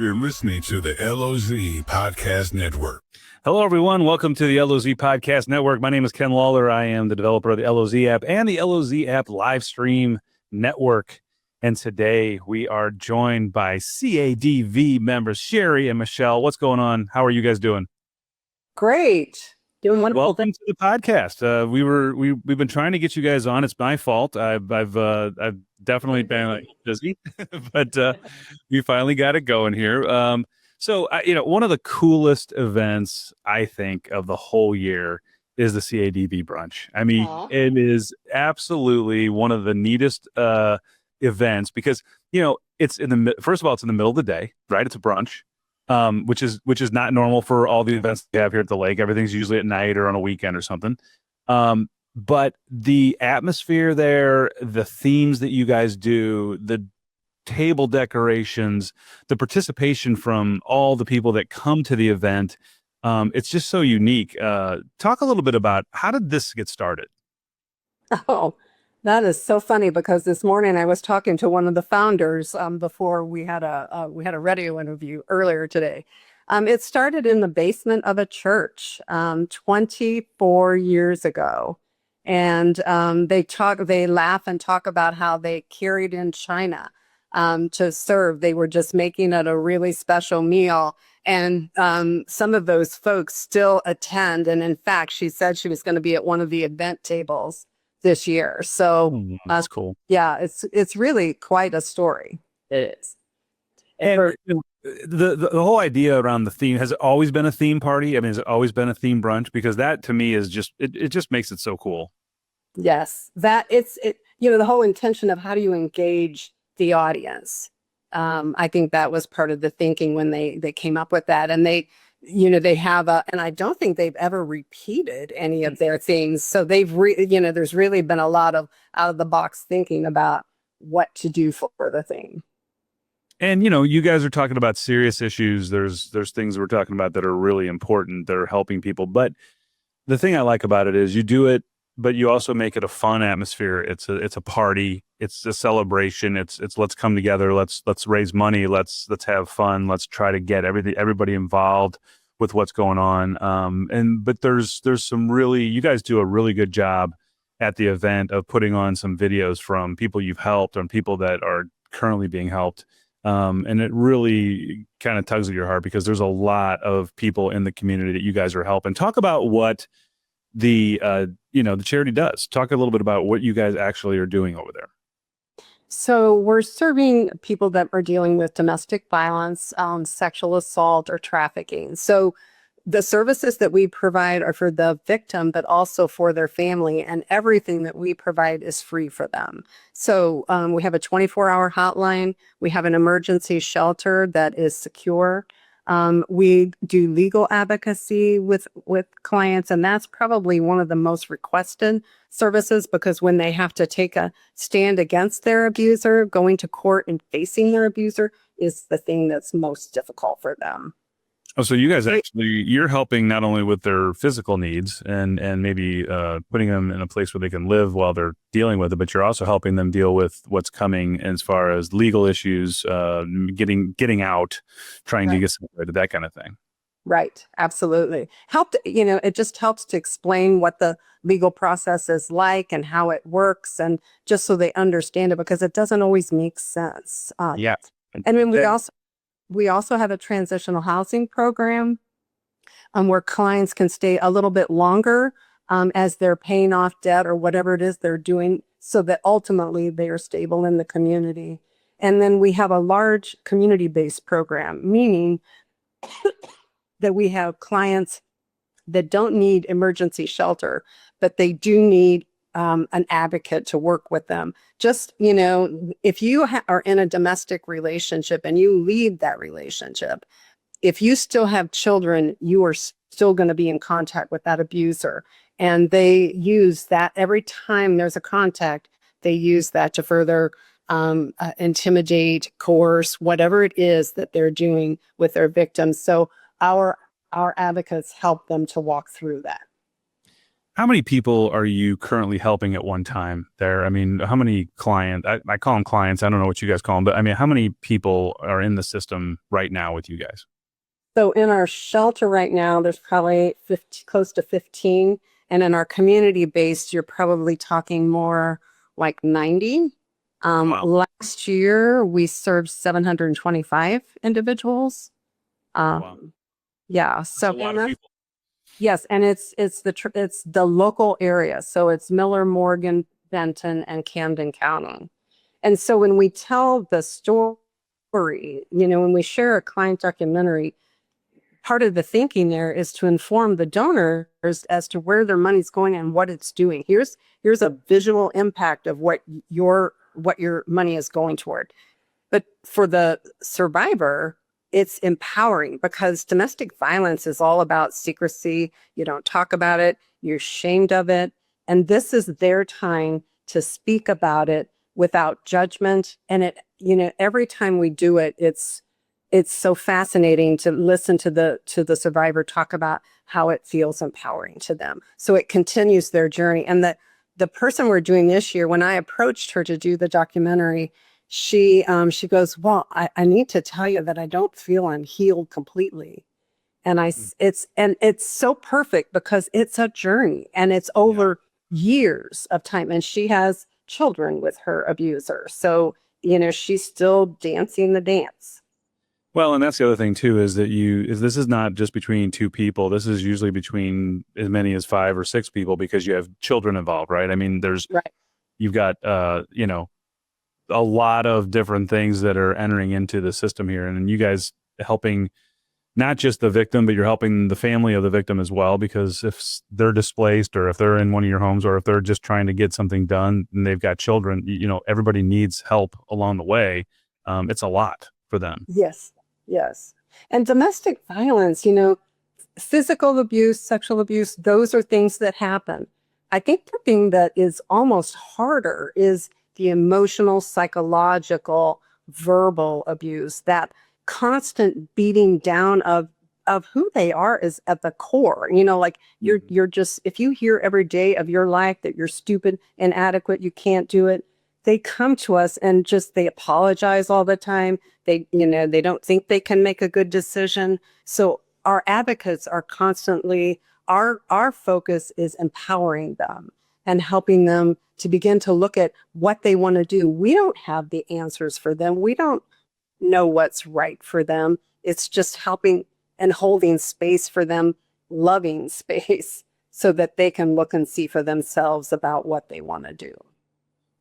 You're listening to the LOZ Podcast Network. Hello, everyone. Welcome to the LOZ Podcast Network. My name is Ken Lawler. I am the developer of the LOZ app and the LOZ app live stream network. And today we are joined by CADV members Sherry and Michelle. What's going on? How are you guys doing? Great. Doing wonderful Welcome things. to the podcast. We've been trying to get you guys on. It's my fault. I've definitely been busy, but we finally got it going here. So one of the coolest events I think of the whole year is the CADV brunch. I mean, It is absolutely one of the neatest events because it's first of all, it's in the middle of the day, right? It's a brunch. Which is not normal for all the events we have here at the lake. Everything's usually at night or on a weekend or something. But the atmosphere there, the themes that you guys do, the table decorations, the participation from all the people that come to the event, it's just so unique. Talk a little bit about how did this get started? Oh, that is so funny because this morning I was talking to one of the founders before we had a radio interview earlier today. It started in the basement of a church 24 years ago, and they laugh and talk about how they carried in china to serve. They were just making it a really special meal, and some of those folks still attend. And in fact, she said she was going to be at one of the event tables this year. So that's cool. Yeah, it's really quite a story. It is. And the whole idea around the theme, has it always been a theme party? I mean, has it always been a theme brunch? Because that to me is just it just makes it so cool. Yes, the whole intention of how do you engage the audience. I think that was part of the thinking when they came up with that, and they have and I don't think they've ever repeated any of their things. So there's really been a lot of out of the box thinking about what to do for the thing. And, you guys are talking about serious issues. There's things we're talking about that are really important, that are helping people. But the thing I like about it is you do it, but you also make it a fun atmosphere. It's a party. It's a celebration. It's let's come together. Let's raise money. Let's have fun. Let's try to get everybody involved with what's going on. But there's some really, you guys do a really good job at the event of putting on some videos from people you've helped and people that are currently being helped. And it really kind of tugs at your heart because there's a lot of people in the community that you guys are helping. Talk about what the charity does. Talk a little bit about what you guys actually are doing over there. So we're serving people that are dealing with domestic violence, sexual assault, or trafficking. So the services that we provide are for the victim, but also for their family, and everything that we provide is free for them. So we have a 24-hour hotline. We have an emergency shelter that is secure. We do legal advocacy with clients, and that's probably one of the most requested services because when they have to take a stand against their abuser, going to court and facing their abuser is the thing that's most difficult for them. Oh, so you guys you're helping not only with their physical needs and maybe putting them in a place where they can live while they're dealing with it, but you're also helping them deal with what's coming as far as legal issues, getting out, trying to get separated, that kind of thing. Right. Absolutely. It just helps to explain what the legal process is like and how it works, and just so they understand it, because it doesn't always make sense. Yeah. And then we also have a transitional housing program where clients can stay a little bit longer as they're paying off debt or whatever it is they're doing, so that ultimately they are stable in the community. And then we have a large community-based program, meaning that we have clients that don't need emergency shelter, but they do need an advocate to work with them. Just, if you are in a domestic relationship and you leave that relationship, if you still have children, you are still going to be in contact with that abuser. And they use that every time there's a contact, they use that to further intimidate, coerce, whatever it is that they're doing with their victims. So our advocates help them to walk through that. How many people are you currently helping at one time there? I mean, how many clients, I call them clients. I don't know what you guys call them, but I mean, how many people are in the system right now with you guys? So in our shelter right now, there's probably 50, close to 15. And in our community based, you're probably talking more like 90. Wow. Last year, we served 725 individuals. Wow. Yeah. That's So a lot of people. yes, and it's it's the local area. So it's Miller, Morgan, Benton, and Camden County. And so when we tell the story, when we share a client documentary, part of the thinking there is to inform the donors as to where their money's going and what it's doing. Here's a visual impact of what your money is going toward. But for the survivor, it's empowering because domestic violence is all about secrecy. You don't talk about it, you're ashamed of it. And this is their time to speak about it without judgment. And every time we do it, it's so fascinating to listen to the survivor talk about how it feels empowering to them. So it continues their journey. And the person we're doing this year, when I approached her to do the documentary, she goes, well, I need to tell you that I don't feel I'm healed completely. And it's so perfect because it's a journey and it's over years of time. And she has children with her abuser. So, she's still dancing the dance. Well, and that's the other thing too, is that this is not just between two people. This is usually between as many as 5 or 6 people because you have children involved, right? I mean, Right. you've got, a lot of different things that are entering into the system here. And you guys helping not just the victim, but you're helping the family of the victim as well, because if they're displaced or if they're in one of your homes or if they're just trying to get something done and they've got children, everybody needs help along the way. It's a lot for them. Yes. Yes. And domestic violence, physical abuse, sexual abuse, those are things that happen. I think the thing that is almost harder is the emotional, psychological, verbal abuse, that constant beating down of who they are is at the core. Like you're just, if you hear every day of your life that you're stupid, inadequate, you can't do it, they come to us and they apologize all the time. They don't think they can make a good decision. So our advocates are constantly, our focus is empowering them and helping them to begin to look at what they want to do. We don't have the answers for them. We don't know what's right for them. It's just helping and holding space for them, loving space so that they can look and see for themselves about what they want to do.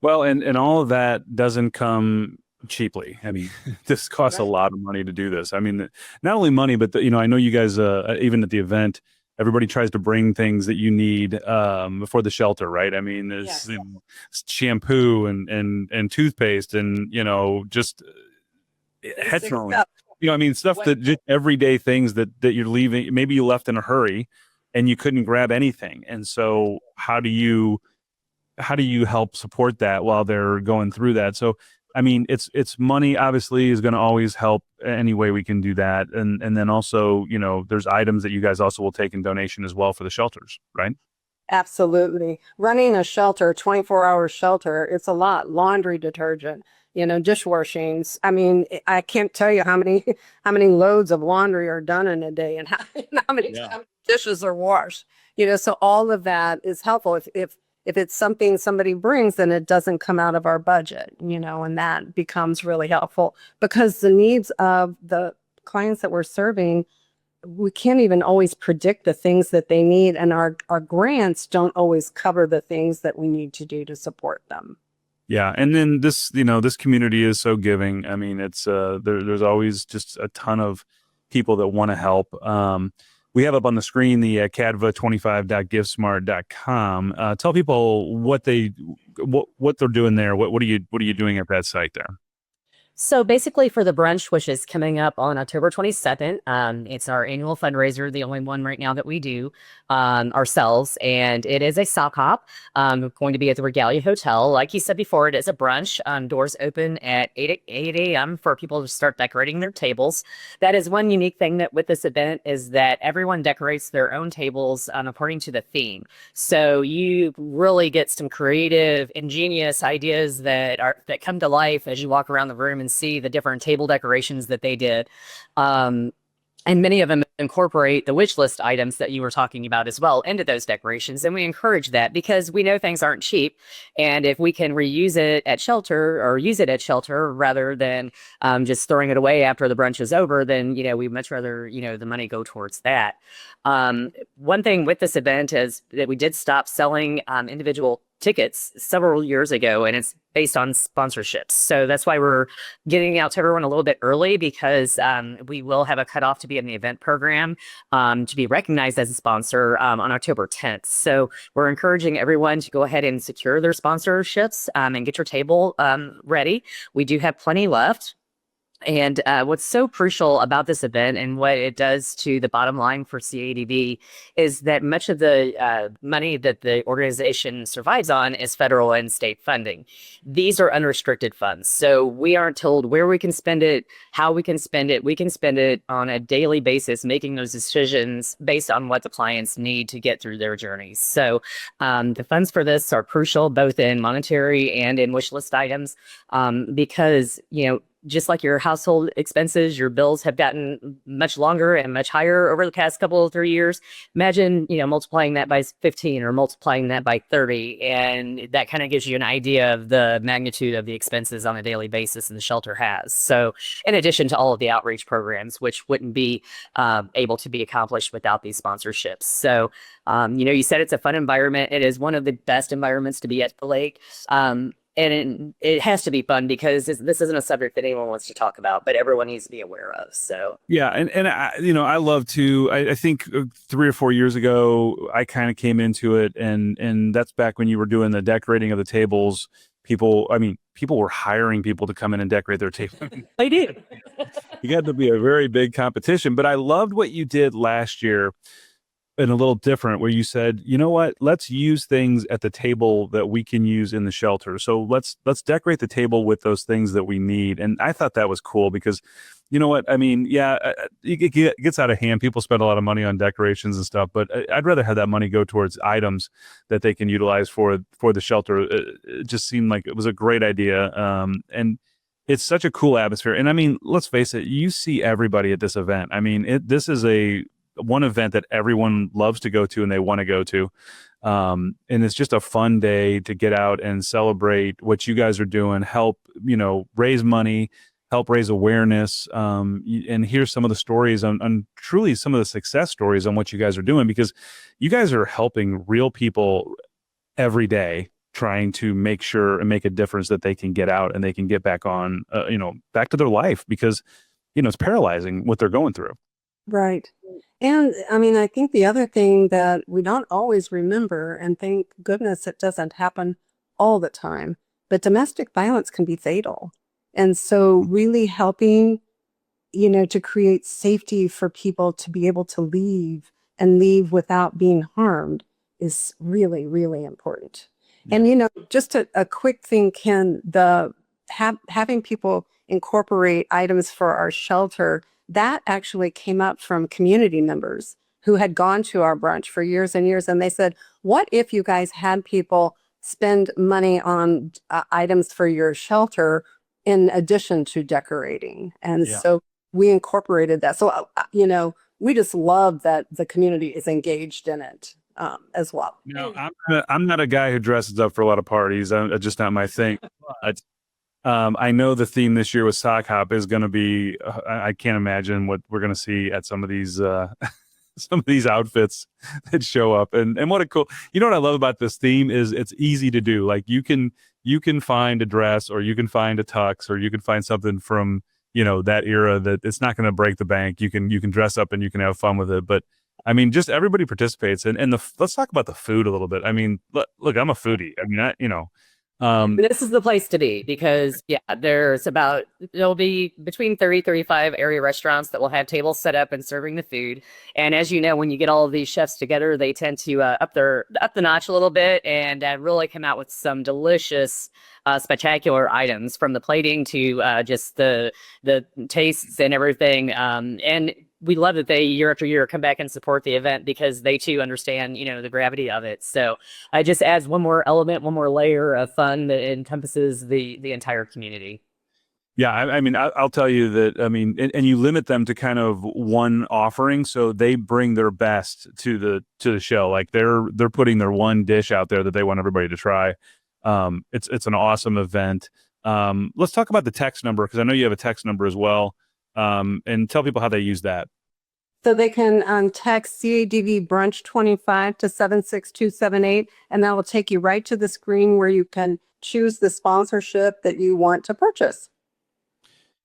Well, and all of that doesn't come cheaply. I mean, this costs a Right. lot of money to do this. I mean, not only money, but I know you guys, even at the event, everybody tries to bring things that you need for the shelter, right? I mean, there's shampoo and toothpaste and just headphones. I mean, stuff that just everyday things that you're leaving. Maybe you left in a hurry, and you couldn't grab anything. And so, how do you help support that while they're going through that? So, I mean, it's money obviously is going to always help any way we can do that. And then also, there's items that you guys also will take in donation as well for the shelters, right? Absolutely. Running a shelter, 24-hour shelter, it's a lot. Laundry detergent, dishwashings. I mean, I can't tell you how many loads of laundry are done in a day and how many dishes are washed. So all of that is helpful. If it's something somebody brings, then it doesn't come out of our budget, and that becomes really helpful because the needs of the clients that we're serving, we can't even always predict the things that they need. And our grants don't always cover the things that we need to do to support them. Yeah. And then this community is so giving. I mean, it's there's always just a ton of people that want to help. We have up on the screen the cadva25.givesmart.com. Tell people what they're doing there. What are you doing at that site there? So basically for the brunch, which is coming up on October 22nd, it's our annual fundraiser, the only one right now that we do ourselves. And it is a sock hop going to be at the Regalia Hotel. Like you said before, it is a brunch. Doors open at 8 a.m. for people to start decorating their tables. That is one unique thing that with this event is that everyone decorates their own tables according to the theme. So you really get some creative, ingenious ideas that come to life as you walk around the room and see the different table decorations that they did. And many of them incorporate the wish list items that you were talking about as well into those decorations. And we encourage that because we know things aren't cheap. And if we can reuse it at shelter or use it at shelter rather than just throwing it away after the brunch is over, then, we much rather, the money go towards that. One thing with this event is that we did stop selling individual tickets several years ago, and it's based on sponsorships. So that's why we're getting out to everyone a little bit early because we will have a cutoff to be in the event program to be recognized as a sponsor on October 10th. So we're encouraging everyone to go ahead and secure their sponsorships and get your table ready. We do have plenty left. And what's so crucial about this event and what it does to the bottom line for CADV is that much of the money that the organization survives on is federal and state funding. These are unrestricted funds. So we aren't told where we can spend it, how we can spend it. We can spend it on a daily basis, making those decisions based on what the clients need to get through their journeys. So the funds for this are crucial, both in monetary and in wish list items, because, just like your household expenses, your bills have gotten much longer and much higher over the past couple of 3 years. Imagine, multiplying that by 15 or multiplying that by 30. And that kind of gives you an idea of the magnitude of the expenses on a daily basis the shelter has. So in addition to all of the outreach programs, which wouldn't be able to be accomplished without these sponsorships. So, you said it's a fun environment. It is one of the best environments to be at the lake. And it has to be fun because this isn't a subject that anyone wants to talk about, but everyone needs to be aware of. So yeah, and I love to. I think 3 or 4 years ago, I kind of came into it, and that's back when you were doing the decorating of the tables. People were hiring people to come in and decorate their table. I did. You got to be a very big competition, but I loved what you did last year. And a little different where you said, you know what, let's use things at the table that we can use in the shelter. So let's decorate the table with those things that we need. And I thought that was cool because, you know what, it gets out of hand. People spend a lot of money on decorations and stuff, but I'd rather have that money go towards items that they can utilize for the shelter. It just seemed like it was a great idea. And it's such a cool atmosphere. And let's face it, you see everybody at this event. This is one event that everyone loves to go to and they want to go to. And it's just a fun day to get out and celebrate what you guys are doing, help, raise money, help raise awareness, and hear some of the stories on truly some of the success stories on what you guys are doing, because you guys are helping real people every day, trying to make sure and make a difference that they can get out and they can get back on, back to their life, because, it's paralyzing what they're going through. Right. And I think the other thing that we don't always remember, and thank goodness it doesn't happen all the time, but domestic violence can be fatal. And so really helping, to create safety for people to be able to leave and leave without being harmed is really, really important. Yeah. And, just a quick thing, Ken, having people incorporate items for our shelter, that actually came up from community members who had gone to our brunch for years and years. And they said, what if you guys had people spend money on items for your shelter in addition to decorating? And so we incorporated that. So, we just love that the community is engaged in it as well. I'm not a guy who dresses up for a lot of parties. Just not my thing. I know the theme this year with Sock Hop is going to be. I can't imagine what we're going to see at some of these outfits that show up. And what a cool. You know what I love about this theme is it's easy to do. Like you can find a dress, or you can find a tux, or you can find something from that era that it's not going to break the bank. You can dress up and you can have fun with it. But just everybody participates. And let's talk about the food a little bit. Look, I'm a foodie. This is the place to be because there'll be between 30, 35 area restaurants that will have tables set up and serving the food. And as you know, when you get all of these chefs together, they tend to up the notch a little bit and really come out with some delicious, spectacular items, from the plating to just the tastes and everything. And we love that they year after year come back and support the event because they too understand, the gravity of it. So it just adds one more element, one more layer of fun that encompasses the entire community. Yeah, I mean, I'll tell you that. I mean, and you limit them to kind of one offering, so they bring their best to the show. Like they're putting their one dish out there that they want everybody to try. It's an awesome event. Let's talk about the text number, because I know you have a text number as well. And tell people how they use that. So they can text CADV brunch 25 to 76278, and that will take you right to the screen where you can choose the sponsorship that you want to purchase.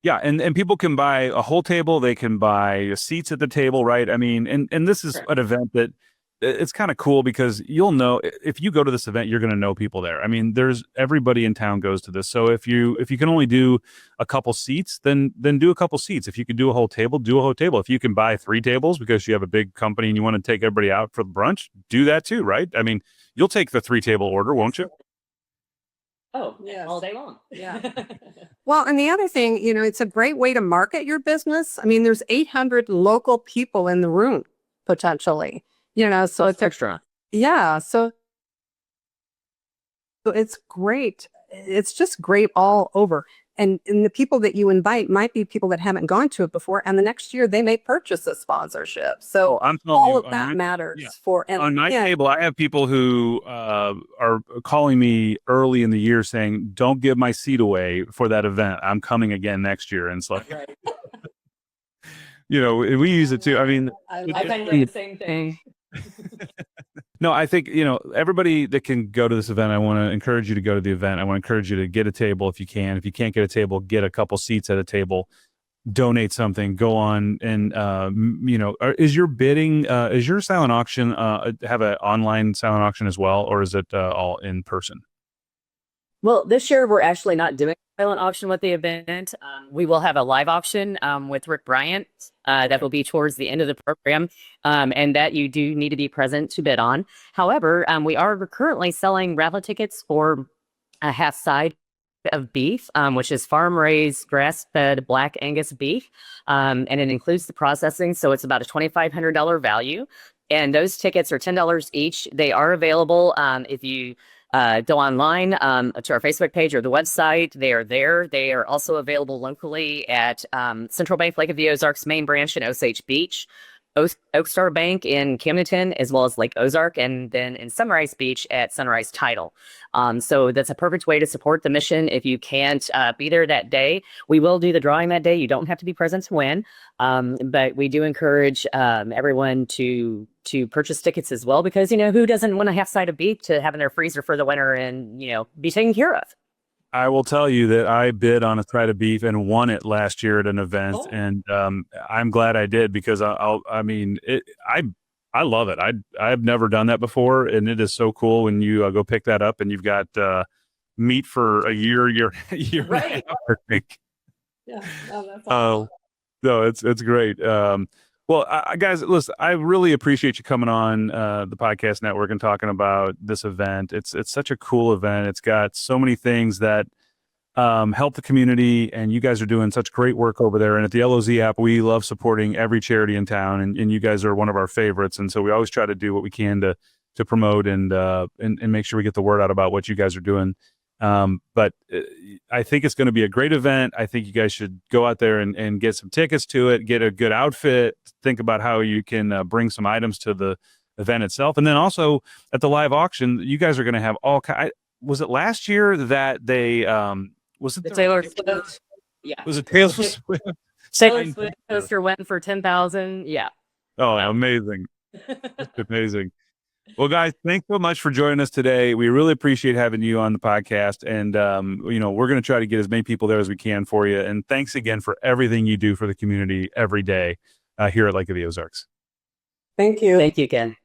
Yeah, and people can buy a whole table. They can buy seats at the table, right? I mean, and this is an event that it's kind of cool because you'll know if you go to this event, you're going to know people there. I mean, everybody in town goes to this. So if you can only do a couple seats, then do a couple seats. If you can do a whole table, do a whole table. If you can buy 3 tables because you have a big company and you want to take everybody out for the brunch, do that too, right? I mean, you'll take the 3 table order, won't you? Oh, yes. All day long. Yeah. Well, and the other thing, it's a great way to market your business. I mean, there's 800 local people in the room potentially, so it's extra. Yeah. So it's great. It's just great all over. And the people that you invite might be people that haven't gone to it before. And the next year they may purchase a sponsorship. So I'm telling all you, of that matters yeah. for. On my table, I have people who are calling me early in the year saying, "Don't give my seat away for that event. I'm coming again next year." And it's like, Right. we use it too. I mean, I kind of the same thing. No, I think, everybody that can go to this event, I want to encourage you to go to the event. I want to encourage you to get a table if you can. If you can't get a table, get a couple seats at a table, donate something, go on and, is your bidding, is your silent auction, have an online silent auction as well, or is it all in person? Well, this year we're actually not doing a silent auction with the event. We will have a live auction with Rick Bryant that will be towards the end of the program, and that you do need to be present to bid on. However, we are currently selling raffle tickets for a half side of beef, which is farm-raised, grass-fed Black Angus beef, and it includes the processing, so it's about a $2,500 value. And those tickets are $10 each. They are available if you go online to our Facebook page or the website. They are there. They are also available locally at Central Bank Lake of the Ozarks main branch in Osage Beach, Oakstar Bank in Camdenton, as well as Lake Ozark, and then in Sunrise Beach at Sunrise Title. So that's a perfect way to support the mission. If you can't be there that day, we will do the drawing that day. You don't have to be present to win, but we do encourage everyone to purchase tickets as well, because who doesn't want a half side of beef to have in their freezer for the winter and be taken care of. I will tell you that I bid on a side of beef and won it last year at an event, and I'm glad I did, because I love it. I've never done that before, and it is so cool when you go pick that up and you've got meat for a year Right. and a half, I think. Yeah, that's awesome. No, it's great. Well, guys, listen, I really appreciate you coming on the podcast network and talking about this event. It's such a cool event. It's got so many things that help the community, and you guys are doing such great work over there. And at the LOZ app, we love supporting every charity in town, and you guys are one of our favorites. And so we always try to do what we can to promote and make sure we get the word out about what you guys are doing. But I think it's going to be a great event. I think you guys should go out there and get some tickets to it, get a good outfit, think about how you can bring some items to the event itself. And then also at the live auction, you guys are going to have was it last year that they, was it The Taylor Swift? Yeah. Was it Taylor Swift? Taylor Swift poster went for $10,000. Yeah. Oh, amazing. Amazing. Well, guys, thanks so much for joining us today. We really appreciate having you on the podcast. And, we're going to try to get as many people there as we can for you. And thanks again for everything you do for the community every day here at Lake of the Ozarks. Thank you. Thank you, Ken.